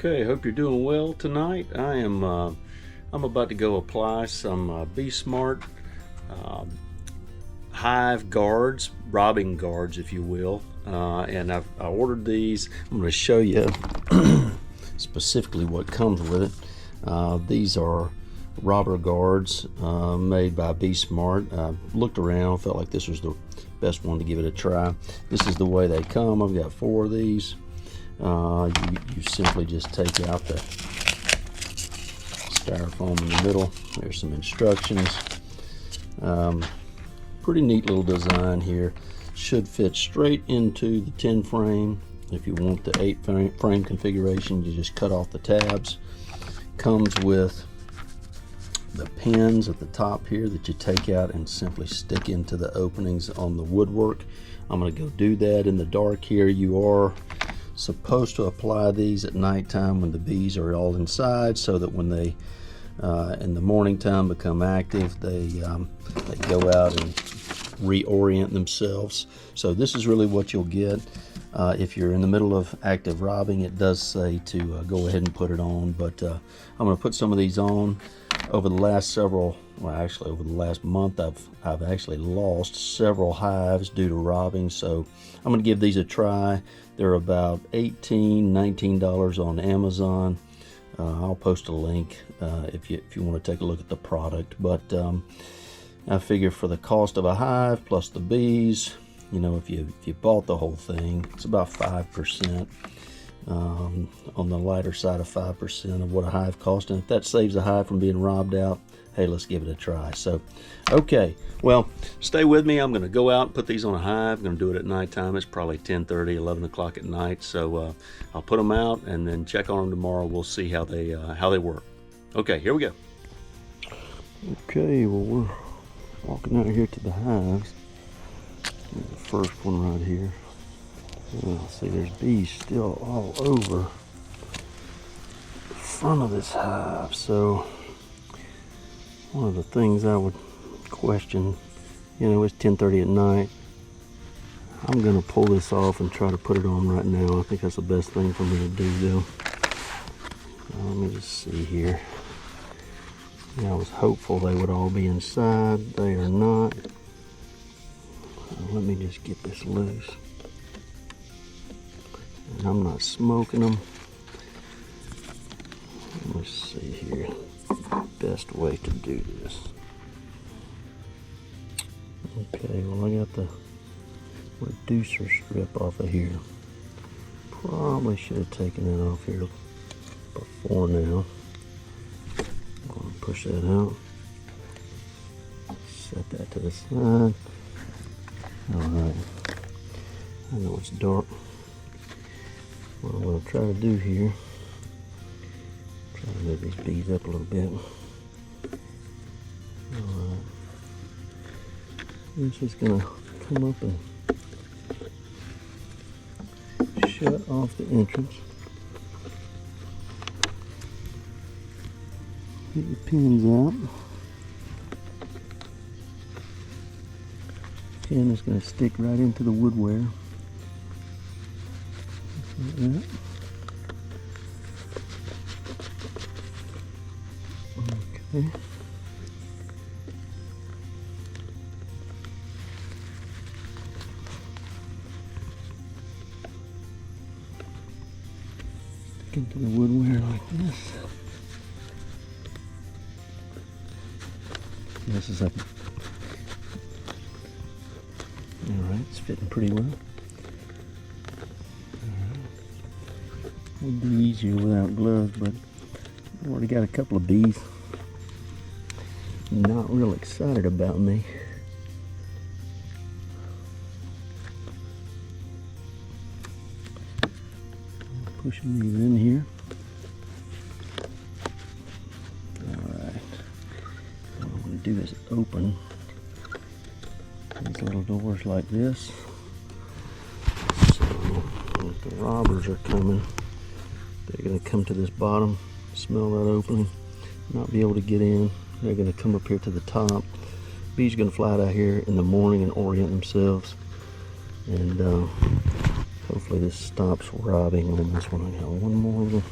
Okay, hope you're doing well tonight. I'm about to go apply some BeeSmart hive guards, robbing guards, if you will. And I ordered these. I'm going to show you specifically what comes with it. These are robber guards made by BeeSmart. I looked around, felt like this was the best one to give it a try. This is the way they come. I've got 4 of these. You simply just take out the styrofoam in the middle. There's some instructions. Pretty neat little design here. Should fit straight into the 10 frame. If you want the 8 frame configuration, you just cut off the tabs. Comes with the pins at the top here that you take out and simply stick into the openings on the woodwork. I'm going to go do that in the dark here. You are supposed to apply these at nighttime when the bees are all inside, so that when they in the morning time become active, they go out and reorient themselves. So this is really what you'll get. If you're in the middle of active robbing, it does say to go ahead and put it on, but I'm going to put some of these on. Over the last over the last month, I've actually lost several hives due to robbing, so I'm going to give these a try. They're about $18–19 on Amazon. I'll post a link if you want to take a look at the product. But I figure for the cost of a hive plus the bees, you know, if you bought the whole thing, it's about 5%. On the lighter side of 5% of what a hive costs, and if that saves a hive from being robbed out, hey, let's give it a try. So okay, well, stay with me. I'm going to go out and put these on a hive. I'm going to do it at nighttime. It's probably 10:30, 11 o'clock at night, so I'll put them out and then check on them tomorrow. We'll see how they work. Okay, here we go. Okay, well, we're walking out here to the hives. Here's the first one right here. See, there's bees still all over the front of this hive. So one of the things I would question, you know, it's 10:30 at night. I'm gonna pull this off and try to put it on right now. I think that's the best thing for me to do, though. Let me just see here. I was hopeful they would all be inside. They are not. Let me just get this loose. And I'm not smoking them. Let's see here. Best way to do this. Okay, well, I got the reducer strip off of here. Probably should have taken that off here before now. I'm going to push that out. Set that to the side. Alright. I know it's dark. What I'm going to try to do here, try to move these bees up a little bit. Alright. It's just going to come up and shut off the entrance. Get the pins out. Pin is going to stick right into the woodware. Like that. Okay. Stick into the woodware like this. This is up. Alright, it's fitting pretty well. Would be easier without gloves, but I've already got a couple of bees not real excited about me. Pushing these in here. Alright. What I'm going to do is open these little doors like this. So if the robbers are coming, they're going to come to this bottom, smell that opening, not be able to get in. They're going to come up here to the top. Bees are going to fly out here in the morning and orient themselves. And hopefully this stops robbing on this one. I got one more little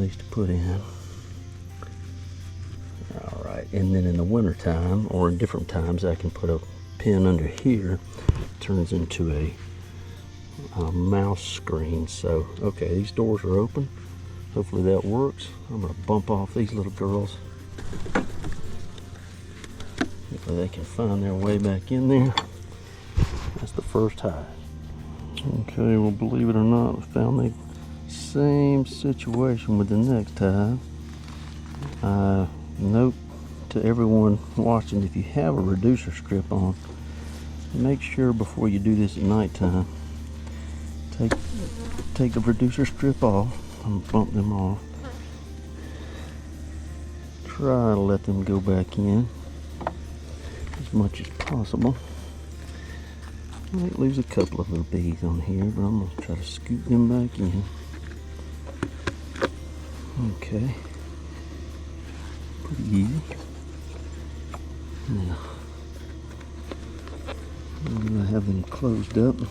place to put in. All right, and then in the winter time or in different times, I can put a pin under here. It turns into a mouse screen. So, okay, these doors are open. Hopefully that works. I'm gonna bump off these little girls. Hopefully they can find their way back in there. That's the first hive. Okay, well, believe it or not, we found the same situation with the next hive. Note to everyone watching, if you have a reducer strip on, make sure before you do this at nighttime, take the reducer strip off and bump them off. Try to let them go back in as much as possible. It leaves a couple of little bees on here, but I'm going to try to scoop them back in. Okay. Pretty easy. Now, I'm going to have them closed up. I'll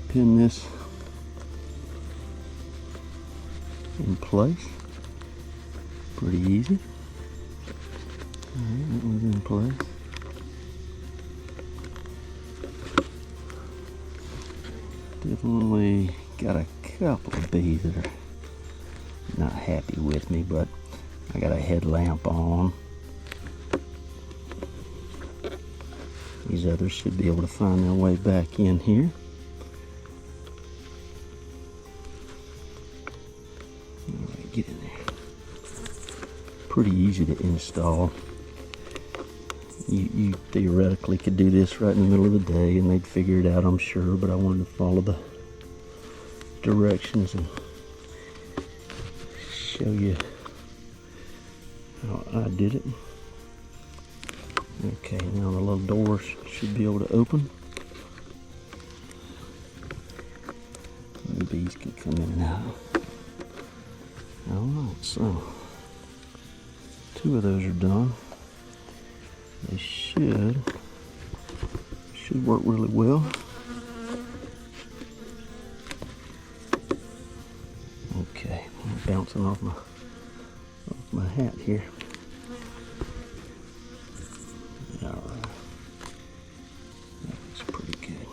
pin this in place. Pretty easy. Alright, that one's in place. Definitely got a couple of bees that are not happy with me, but I got a headlamp on. These others should be able to find their way back in here. Alright, get in there. Pretty easy to install. You theoretically could do this right in the middle of the day and they'd figure it out, I'm sure, but I wanted to follow the directions and show you how I did it. Okay, now the little doors should be able to open. The bees can come in and out. Alright, so 2 of those are done. They should work really well. Okay, I'm bouncing off my hat here. All right, that looks pretty good.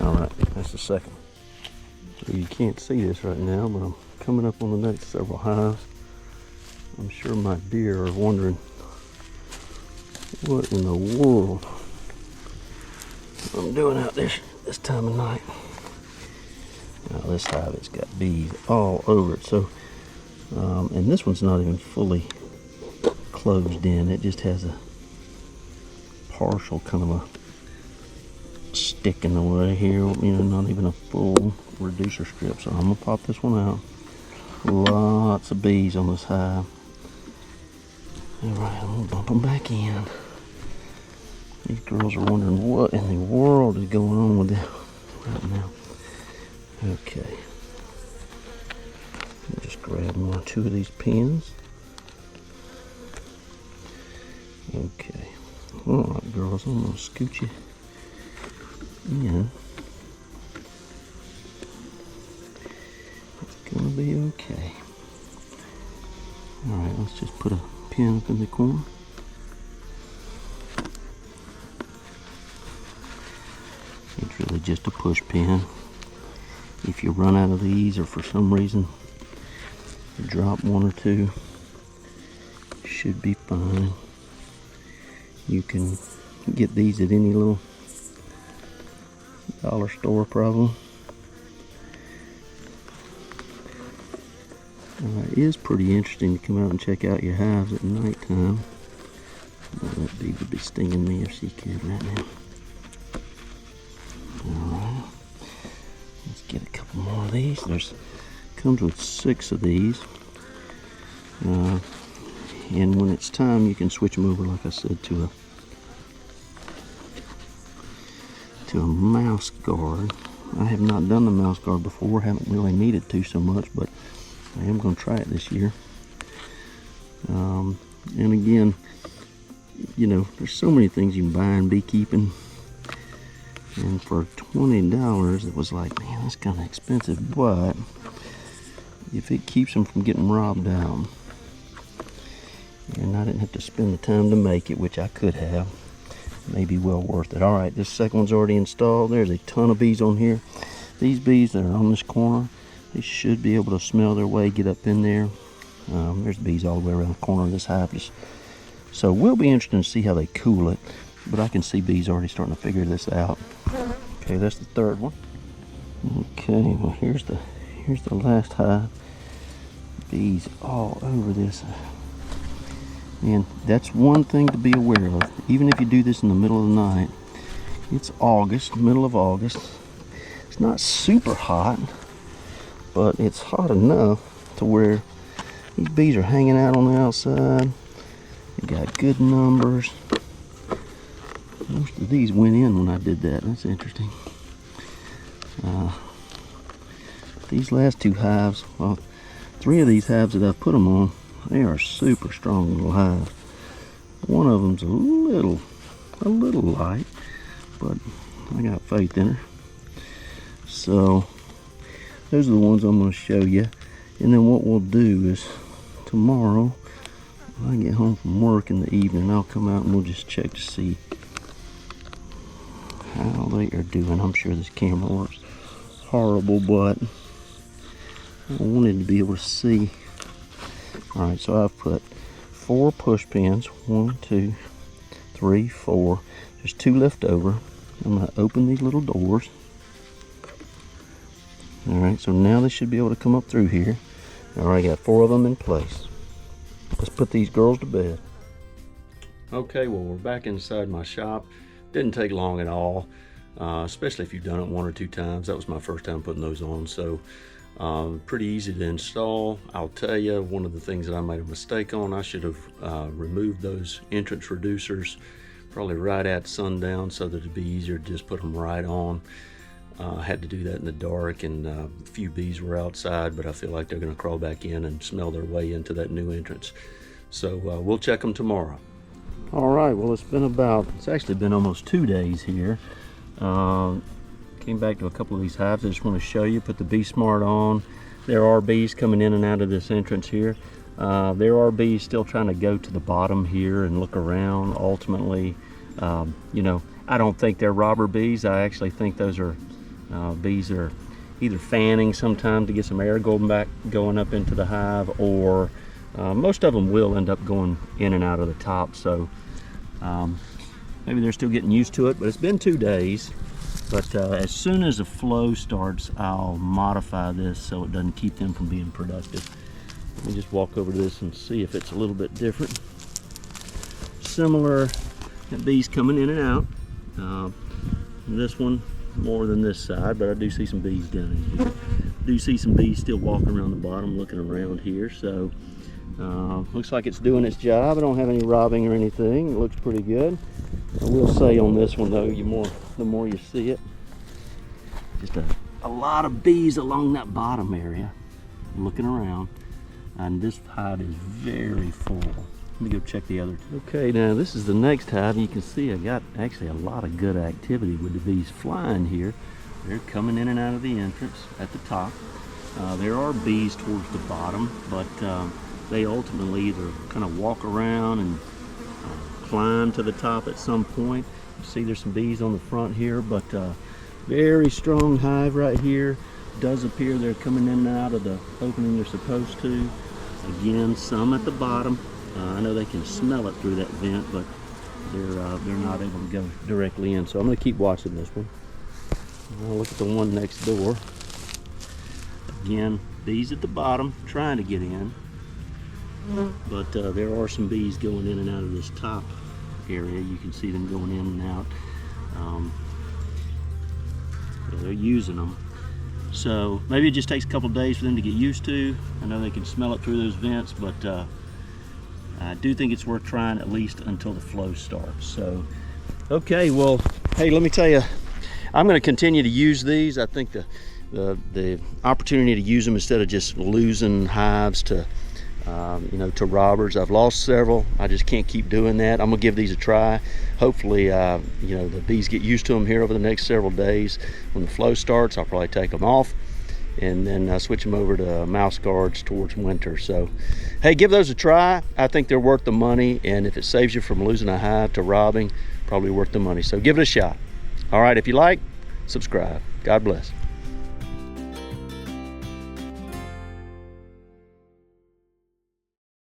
All right, that's the second. So you can't see this right now, but I'm coming up on the next several hives. I'm sure my deer are wondering what in the world I'm doing out there this time of night. Now this hive has got bees all over it. So, and this one's not even fully closed in. It just has a partial kind of a stick in the way here. You know, not even a full reducer strip. So I'm gonna pop this one out. Lots of bees on this hive. All right, I'm gonna bump them back in. These girls are wondering what in the world is going on with them right now. Okay. Just grab 1 or 2 of these pins. Okay. All right, girls, I'm gonna scoot you in. It's gonna be okay. All right, let's just put a pin up in the corner. It's really just a push pin. If you run out of these or for some reason you drop 1 or 2, should be fine. You can get these at any little dollar store probably. It is pretty interesting to come out and check out your hives at nighttime. That bee would be stinging me if she could right now. Alright, let's get a couple more of these. Comes with 6 of these. And when it's time, you can switch them over, like I said, to a mouse guard. I have not done the mouse guard before, haven't really needed to so much, but I am going to try it this year. And again, you know, there's so many things you can buy in beekeeping, and for $20 it was like, man, that's kind of expensive, but if it keeps them from getting robbed out. And I didn't have to spend the time to make it, which I could have. Maybe well worth it. All right, this second one's already installed. There's a ton of bees on here. These bees that are on this corner, they should be able to smell their way, get up in there. There's bees all the way around the corner of this hive. So we'll be interested to see how they cool it. But I can see bees already starting to figure this out. Okay, that's the third one. Okay, well here's the last hive. Bees all over this. And that's one thing to be aware of. Even if you do this in the middle of the night, it's August, middle of August. It's not super hot, but it's hot enough to where these bees are hanging out on the outside. They got good numbers. Most of these went in when I did that. That's interesting. These last two hives, well, 3 of these hives that I've put them on, they are super strong little hives. One of them's a little light, but I got faith in her. So those are the ones I'm going to show you. And then what we'll do is tomorrow, when I get home from work in the evening, I'll come out and we'll just check to see how they are doing. I'm sure this camera works horrible, but I wanted to be able to see. Alright, so I've put 4 push pins. 1, 2, 3, 4. There's 2 left over. I'm going to open these little doors. Alright, so now they should be able to come up through here. Alright, got 4 of them in place. Let's put these girls to bed. Okay, well we're back inside my shop. Didn't take long at all, especially if you've done it 1 or 2 times. That was my first time putting those on, so pretty easy to install. I'll tell you, one of the things that I made a mistake on, I should have removed those entrance reducers probably right at sundown so that it'd be easier to just put them right on. I had to do that in the dark, and a few bees were outside, but I feel like they're going to crawl back in and smell their way into that new entrance. So we'll check them tomorrow. All right, well it's actually been almost 2 days here. Came back to a couple of these hives. I just want to show you, put the BeeSmart on. There are bees coming in and out of this entrance here. There are bees still trying to go to the bottom here and look around. Ultimately, you know, I don't think they're robber bees. I actually think those are bees that are either fanning sometime to get some air going up into the hive, or most of them will end up going in and out of the top. So maybe they're still getting used to it, but it's been 2 days. But as soon as the flow starts, I'll modify this so it doesn't keep them from being productive. Let me just walk over to this and see if it's a little bit different. Similar bees coming in and out. This one more than this side, but I do see some bees down in here. Do see some bees still walking around the bottom, looking around here. So looks like it's doing its job. I don't have any robbing or anything. It looks pretty good. I will say on this one though, the more you see it, just a lot of bees along that bottom area looking around, and this hive is very full. Let me go check the other two. Okay, now this is the next hive. You can see I got actually a lot of good activity with the bees flying here. They're coming in and out of the entrance at the top. There are bees towards the bottom, but they ultimately either kind of walk around and climb to the top at some point. You see there's some bees on the front here, but very strong hive right here. Does appear they're coming in and out of the opening they're supposed to. Again, some at the bottom. I know they can smell it through that vent, but they're not able to go directly in. So I'm going to keep watching this one. I'll look at the one next door. Again, bees at the bottom trying to get in, but there are some bees going in and out of this top area. You can see them going in and out. They're using them. So maybe it just takes a couple days for them to get used to. I know they can smell it through those vents, but I do think it's worth trying at least until the flow starts. So, okay, well, hey, let me tell you, I'm going to continue to use these. I think the opportunity to use them instead of just losing hives to you know, to robbers. I've lost several. I just can't keep doing that. I'm gonna give these a try. Hopefully, you know, the bees get used to them here over the next several days. When the flow starts, I'll probably take them off and then switch them over to mouse guards towards winter. So hey, give those a try. I think they're worth the money, and if it saves you from losing a hive to robbing, probably worth the money. So give it a shot. All right, if you like, subscribe. God bless.